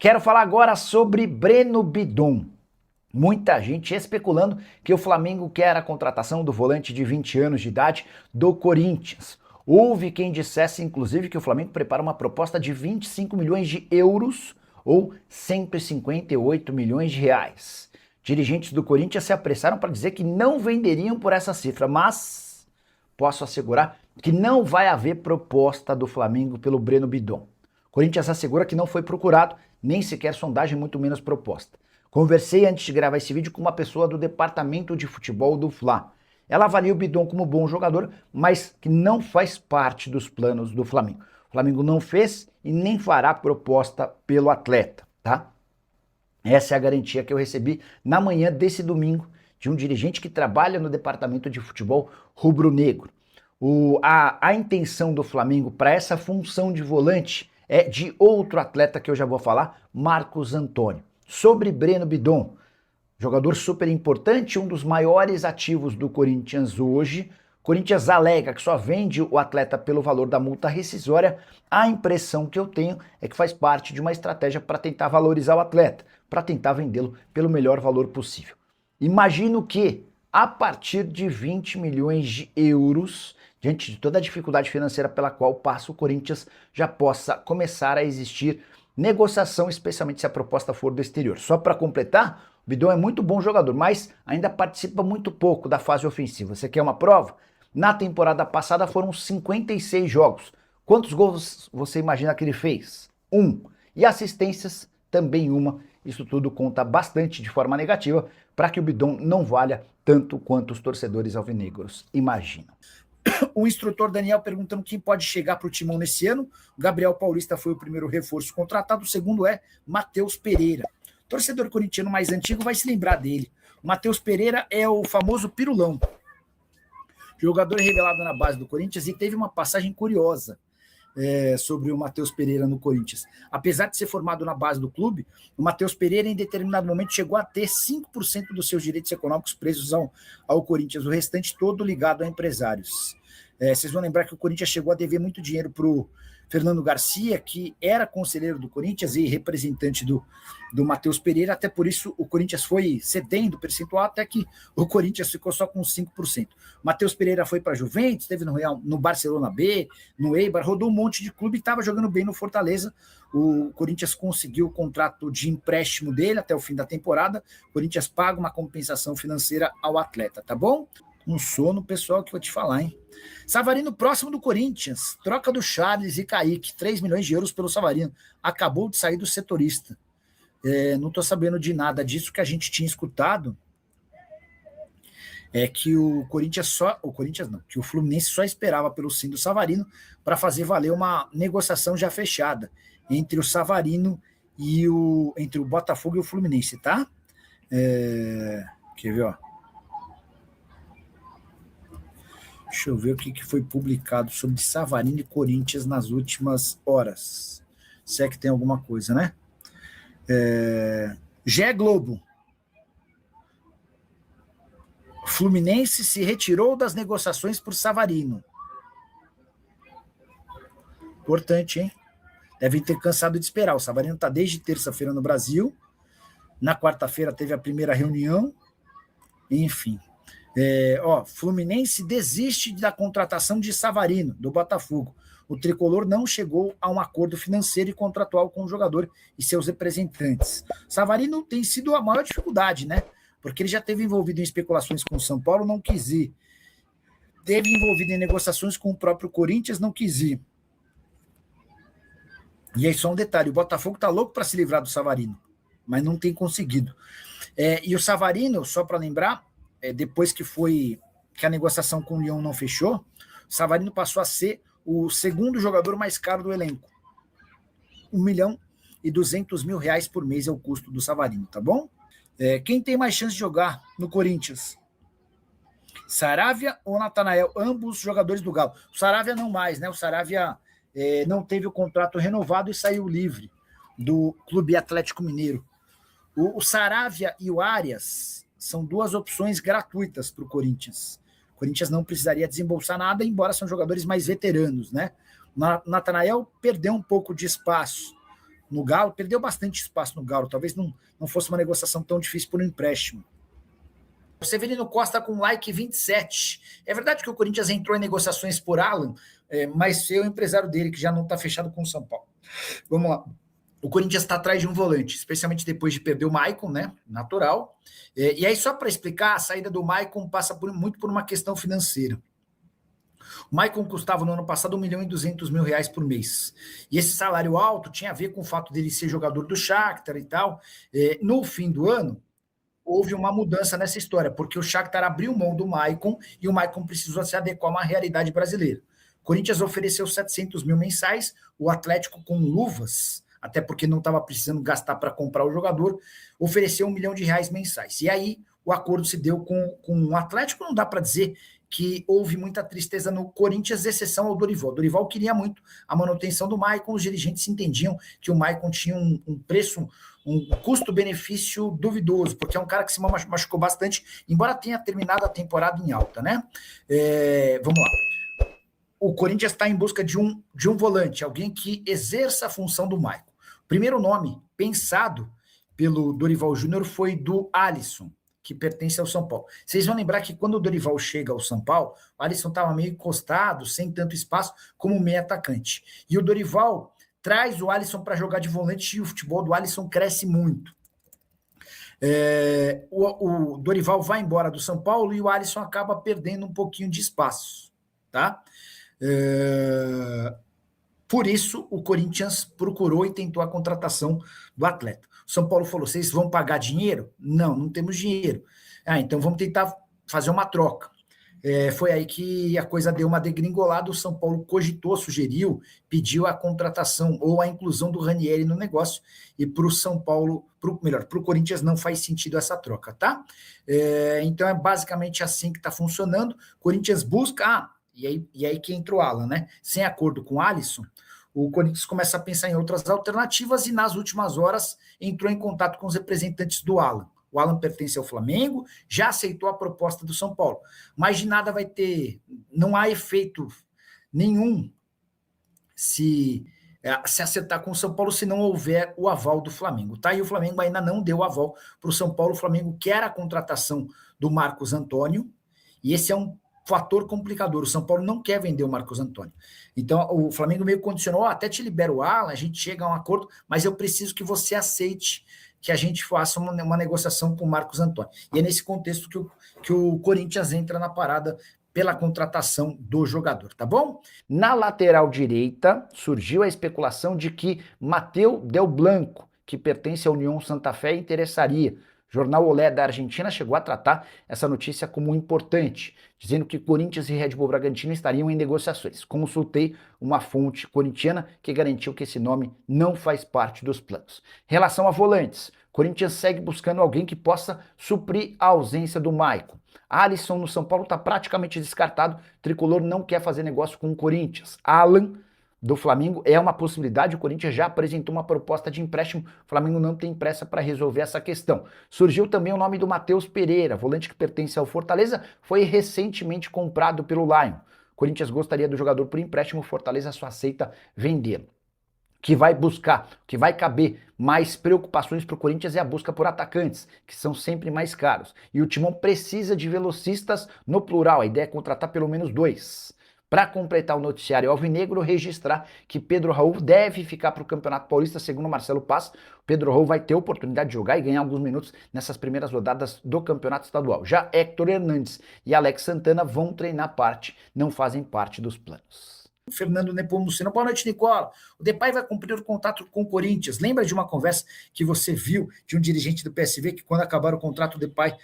Quero falar agora sobre Breno Bidon. Muita gente especulando que o Flamengo quer a contratação do volante de 20 anos de idade do Corinthians. Houve quem dissesse, inclusive, que o Flamengo prepara uma proposta de 25 milhões de euros ou 158 milhões de reais. Dirigentes do Corinthians se apressaram para dizer que não venderiam por essa cifra, mas posso assegurar que não vai haver proposta do Flamengo pelo Breno Bidon. O Corinthians assegura que não foi procurado, nem sequer sondagem, muito menos proposta. Conversei antes de gravar esse vídeo com uma pessoa do departamento de futebol do Fla. Ela avalia o Bidon como bom jogador, mas que não faz parte dos planos do Flamengo. O Flamengo não fez e nem fará proposta pelo atleta, tá? Essa é a garantia que eu recebi na manhã desse domingo de um dirigente que trabalha no departamento de futebol rubro-negro. A intenção do Flamengo para essa função de volante é de outro atleta que eu já vou falar, Marcos Antônio. Sobre Breno Bidon, jogador super importante, um dos maiores ativos do Corinthians hoje. O Corinthians alega que só vende o atleta pelo valor da multa rescisória. A impressão que eu tenho é que faz parte de uma estratégia para tentar valorizar o atleta, para tentar vendê-lo pelo melhor valor possível. Imagino que, a partir de 20 milhões de euros, diante de toda a dificuldade financeira pela qual passa o Corinthians, já possa começar a existir negociação, especialmente se a proposta for do exterior. Só para completar, o Bidon é muito bom jogador, mas ainda participa muito pouco da fase ofensiva. Você quer uma prova? Na temporada passada foram 56 jogos. Quantos gols você imagina que ele fez? 1. E assistências, também uma. Isso tudo conta bastante de forma negativa para que o Bidon não valha tanto quanto os torcedores alvinegros imaginam. O instrutor Daniel perguntando quem pode chegar para o Timão nesse ano. O Gabriel Paulista foi o primeiro reforço contratado, o segundo é Matheus Pereira. O torcedor corintiano mais antigo vai se lembrar dele. O Matheus Pereira é o famoso pirulão. Jogador revelado na base do Corinthians e teve uma passagem curiosa sobre o Matheus Pereira no Corinthians. Apesar de ser formado na base do clube, o Matheus Pereira em determinado momento chegou a ter 5% dos seus direitos econômicos presos ao Corinthians, o restante todo ligado a empresários. Vocês vão lembrar que o Corinthians chegou a dever muito dinheiro para o Fernando Garcia, que era conselheiro do Corinthians e representante do Matheus Pereira, até por isso o Corinthians foi cedendo o percentual até que o Corinthians ficou só com 5%. Matheus Pereira foi para a Juventus, esteve no Real, no Barcelona B, no Eibar, rodou um monte de clube e estava jogando bem no Fortaleza. O Corinthians conseguiu o contrato de empréstimo dele até o fim da temporada. O Corinthians paga uma compensação financeira ao atleta, tá bom? Um sono, pessoal, que eu vou te falar, hein? Savarino próximo do Corinthians. Troca do Charles e Kaique. 3 milhões de euros pelo Savarino. Acabou de sair do setorista. Não estou sabendo de nada disso. Que a gente tinha escutado é que o que o Fluminense só esperava pelo sim do Savarino para fazer valer uma negociação já fechada entre o Savarino e entre o Botafogo e o Fluminense, tá? Quer ver, ó? Deixa eu ver o que foi publicado sobre Savarino e Corinthians nas últimas horas. Se é que tem alguma coisa, né? GE Globo. Fluminense se retirou das negociações por Savarino. Importante, hein? Devem ter cansado de esperar. O Savarino está desde terça-feira no Brasil. Na quarta-feira teve a primeira reunião. Enfim. Fluminense desiste da contratação de Savarino, do Botafogo. O tricolor não chegou a um acordo financeiro e contratual com o jogador e seus representantes. Savarino tem sido a maior dificuldade, né? Porque ele já esteve envolvido em especulações com o São Paulo, não quis ir. Teve envolvido em negociações com o próprio Corinthians, não quis ir. E aí só um detalhe, o Botafogo está louco para se livrar do Savarino, mas não tem conseguido. E o Savarino, só para lembrar, depois que a negociação com o Lyon não fechou, o Savarino passou a ser o segundo jogador mais caro do elenco. 1.200.000 reais por mês é o custo do Savarino, tá bom? Quem tem mais chance de jogar no Corinthians? Saravia ou Natanael? Ambos jogadores do Galo. O Saravia não mais, né? O Saravia não teve o contrato renovado e saiu livre do Clube Atlético Mineiro. O Saravia e o Arias são duas opções gratuitas para o Corinthians. O Corinthians não precisaria desembolsar nada, embora são jogadores mais veteranos, né? Natanael perdeu um pouco de espaço no Galo, perdeu bastante espaço no Galo, talvez não fosse uma negociação tão difícil por um empréstimo. O Severino Costa com like 27. É verdade que o Corinthians entrou em negociações por Alan, mas foi o empresário dele que já não está fechado com o São Paulo. Vamos lá. O Corinthians está atrás de um volante, especialmente depois de perder o Maicon, né? Natural. E aí, só para explicar, a saída do Maicon passa muito por uma questão financeira. O Maicon custava no ano passado R$ 1.200.000 por mês. E esse salário alto tinha a ver com o fato dele ser jogador do Shakhtar e tal. No fim do ano, houve uma mudança nessa história, porque o Shakhtar abriu mão do Maicon e o Maicon precisou se adequar a uma realidade brasileira. O Corinthians ofereceu 700 mil mensais, o Atlético com luvas, até porque não estava precisando gastar para comprar o jogador, ofereceu R$ 1 milhão mensais. E aí o acordo se deu com o Atlético, não dá para dizer que houve muita tristeza no Corinthians, exceção ao Dorival. O Dorival queria muito a manutenção do Maicon, os dirigentes entendiam que o Maicon tinha um preço, um custo-benefício duvidoso, porque é um cara que se machucou bastante, embora tenha terminado a temporada em alta, né? Vamos lá. O Corinthians está em busca de um volante, alguém que exerça a função do Maicon. O primeiro nome pensado pelo Dorival Júnior foi do Alisson, que pertence ao São Paulo. Vocês vão lembrar que quando o Dorival chega ao São Paulo, o Alisson estava meio encostado, sem tanto espaço, como meio atacante. E o Dorival traz o Alisson para jogar de volante e o futebol do Alisson cresce muito. O Dorival vai embora do São Paulo e o Alisson acaba perdendo um pouquinho de espaço, tá? Por isso, o Corinthians procurou e tentou a contratação do atleta. O São Paulo falou, vocês vão pagar dinheiro? Não temos dinheiro. Então vamos tentar fazer uma troca. Foi aí que a coisa deu uma degringolada, o São Paulo cogitou, sugeriu, pediu a contratação ou a inclusão do Ranieri no negócio, e para o São Paulo, para o Corinthians não faz sentido essa troca, tá? Então é basicamente assim que está funcionando. O Corinthians busca... E aí que entra o Alan, né? Sem acordo com o Alisson, o Corinthians começa a pensar em outras alternativas e nas últimas horas entrou em contato com os representantes do Alan. O Alan pertence ao Flamengo, já aceitou a proposta do São Paulo, mas de nada vai ter, não há efeito nenhum se acertar com o São Paulo se não houver o aval do Flamengo, tá? E o Flamengo ainda não deu o aval para o São Paulo. O Flamengo quer a contratação do Marcos Antônio, e esse é um fator complicador. O São Paulo não quer vender o Marcos Antônio. Então, o Flamengo meio condicionou, até te libera o Alan, a gente chega a um acordo, mas eu preciso que você aceite que a gente faça uma negociação com o Marcos Antônio. E é nesse contexto que o Corinthians entra na parada pela contratação do jogador, tá bom? Na lateral direita, surgiu a especulação de que Mateu Del Blanco, que pertence à União Santa Fé, interessaria. O jornal Olé da Argentina chegou a tratar essa notícia como importante, dizendo que Corinthians e Red Bull Bragantino estariam em negociações. Consultei uma fonte corintiana que garantiu que esse nome não faz parte dos planos. Em relação a volantes, Corinthians segue buscando alguém que possa suprir a ausência do Maicon. Alisson no São Paulo está praticamente descartado, o Tricolor não quer fazer negócio com o Corinthians. Alan do Flamengo é uma possibilidade, o Corinthians já apresentou uma proposta de empréstimo, o Flamengo não tem pressa para resolver essa questão. Surgiu também o nome do Matheus Pereira, volante que pertence ao Fortaleza, foi recentemente comprado pelo Lion. O Corinthians gostaria do jogador por empréstimo, o Fortaleza só aceita vendê-lo. Que vai buscar, que vai caber mais preocupações para o Corinthians é a busca por atacantes, que são sempre mais caros. E o Timão precisa de velocistas no plural, a ideia é contratar pelo menos 2. Para completar o noticiário alvinegro, registrar que Pedro Raul deve ficar para o Campeonato Paulista, segundo Marcelo Paz. Pedro Raul vai ter oportunidade de jogar e ganhar alguns minutos nessas primeiras rodadas do Campeonato Estadual. Já Héctor Hernandes e Alex Santana vão treinar parte, não fazem parte dos planos. Fernando Nepomuceno. Boa noite, Nicola. O Depay vai cumprir o contrato com o Corinthians. Lembra de uma conversa que você viu de um dirigente do PSV que quando acabar o contrato, o Depay,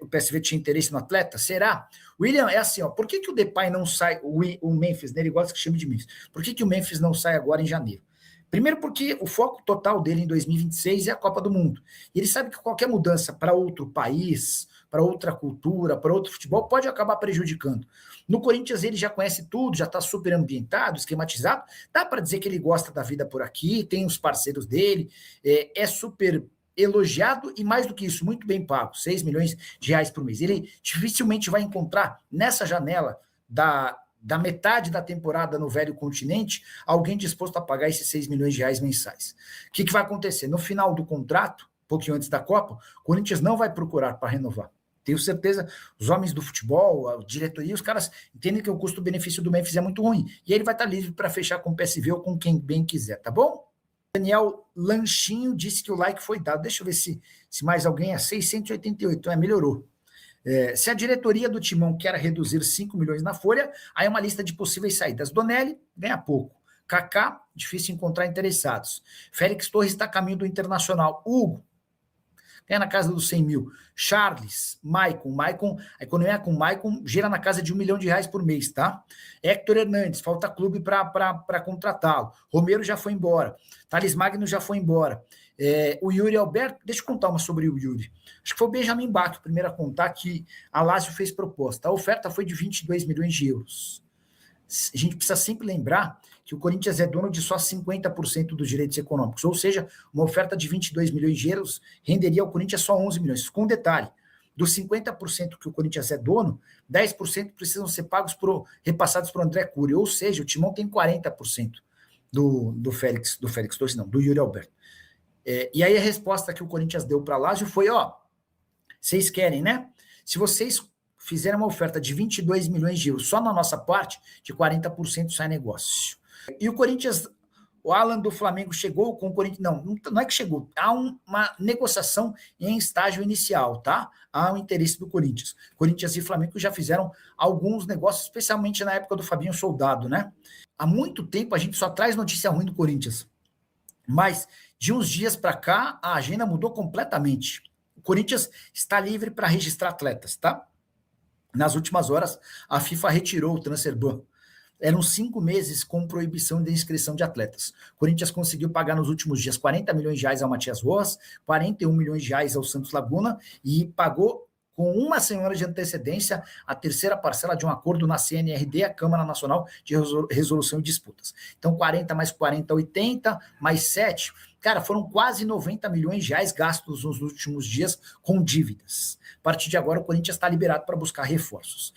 o PSV tinha interesse no atleta? Será? William, é assim, ó, por que o Depay não sai, o Memphis, né, ele gosta que chame de Memphis, por que o Memphis não sai agora em janeiro? Primeiro porque o foco total dele em 2026 é a Copa do Mundo. E ele sabe que qualquer mudança para outro país, para outra cultura, para outro futebol, pode acabar prejudicando. No Corinthians ele já conhece tudo, já está super ambientado, esquematizado, dá para dizer que ele gosta da vida por aqui, tem os parceiros dele, é super elogiado e mais do que isso, muito bem pago, 6 milhões de reais por mês. Ele dificilmente vai encontrar nessa janela da metade da temporada no velho continente, alguém disposto a pagar esses 6 milhões de reais mensais. O que vai acontecer? No final do contrato, um pouquinho antes da Copa, o Corinthians não vai procurar para renovar. Tenho certeza, os homens do futebol, a diretoria, os caras entendem que o custo-benefício do Memphis é muito ruim. E ele vai estar livre para fechar com o PSV ou com quem bem quiser, tá bom? Daniel Lanchinho disse que o like foi dado. Deixa eu ver se mais alguém é 688, melhorou. Se a diretoria do Timão quer reduzir 5 milhões na folha, aí é uma lista de possíveis saídas. Donelli ganha pouco. Kaká, difícil encontrar interessados. Félix Torres está a caminho do Internacional. Hugo, ganha na casa dos 100 mil. Charles, Maicon, a economia com Maicon gira na casa de R$1 milhão por mês, tá? Héctor Hernandes, falta clube para contratá-lo. Romero já foi embora. Thales Magno já foi embora. O Yuri Alberto, deixa eu contar uma sobre o Yuri. Acho que foi o Benjamin Bach, o primeiro a contar que a Lazio fez proposta. A oferta foi de 22 milhões de euros. A gente precisa sempre lembrar que o Corinthians é dono de só 50% dos direitos econômicos, ou seja, uma oferta de 22 milhões de euros renderia ao Corinthians só 11 milhões. Com um detalhe, dos 50% que o Corinthians é dono, 10% precisam ser pagos repassados para o André Cury, ou seja, o Timão tem 40% do Félix Torres, não, do Yuri Alberto. E aí a resposta que o Corinthians deu para a Lazio foi, vocês querem, né? Se vocês fizerem uma oferta de 22 milhões de euros só na nossa parte, de 40% sai negócio. E o Corinthians, o Alan do Flamengo chegou com o Corinthians, não é que chegou, há uma negociação em estágio inicial, tá? Há um interesse do Corinthians. Corinthians e Flamengo já fizeram alguns negócios, especialmente na época do Fabinho Soldado, né? Há muito tempo a gente só traz notícia ruim do Corinthians, mas de uns dias para cá a agenda mudou completamente. O Corinthians está livre para registrar atletas, tá? Nas últimas horas, a FIFA retirou o transfer ban. Eram 5 meses com proibição de inscrição de atletas. O Corinthians conseguiu pagar nos últimos dias 40 milhões de reais ao Matias Rojas, 41 milhões de reais ao Santos Laguna e pagou com uma semana de antecedência a terceira parcela de um acordo na CNRD, a Câmara Nacional de Resolução de Disputas. Então, 40 mais 40, 80, mais 7... Cara, foram quase 90 milhões de reais gastos nos últimos dias com dívidas. A partir de agora, o Corinthians está liberado para buscar reforços.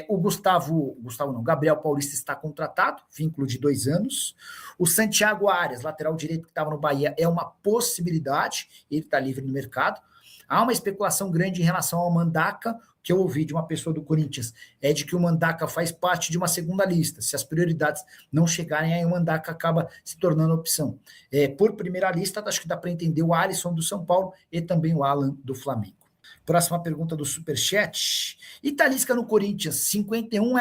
O Gabriel Paulista está contratado, vínculo de 2 anos. O Santiago Arias, lateral direito que estava no Bahia, é uma possibilidade, ele está livre no mercado. Há uma especulação grande em relação ao Mandaca, que eu ouvi de uma pessoa do Corinthians, é de que o Mandaca faz parte de uma segunda lista. Se as prioridades não chegarem, aí o Mandaca acaba se tornando opção. Por primeira lista, acho que dá para entender o Alisson do São Paulo e também o Alan do Flamengo. Próxima pergunta do Superchat. E Talisca no Corinthians, 51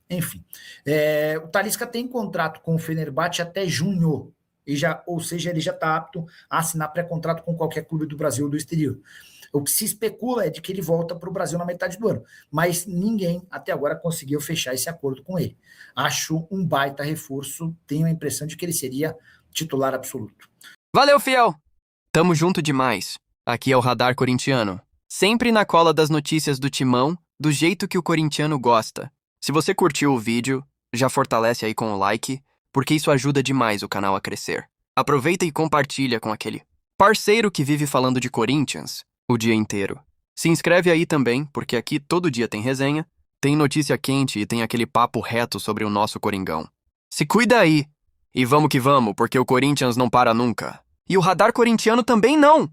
Enfim, o Talisca tem contrato com o Fenerbahçe até junho. Ou seja, ele já está apto a assinar pré-contrato com qualquer clube do Brasil ou do exterior. O que se especula é de que ele volta para o Brasil na metade do ano, mas ninguém até agora conseguiu fechar esse acordo com ele. Acho um baita reforço, tenho a impressão de que ele seria titular absoluto. Valeu, fiel! Tamo junto demais. Aqui é o Radar Corintiano. Sempre na cola das notícias do Timão, do jeito que o corintiano gosta. Se você curtiu o vídeo, já fortalece aí com o like, porque isso ajuda demais o canal a crescer. Aproveita e compartilha com aquele parceiro que vive falando de Corinthians o dia inteiro. Se inscreve aí também, porque aqui todo dia tem resenha, tem notícia quente e tem aquele papo reto sobre o nosso Coringão. Se cuida aí! E vamos que vamos, porque o Corinthians não para nunca. E o Radar Corintiano também não!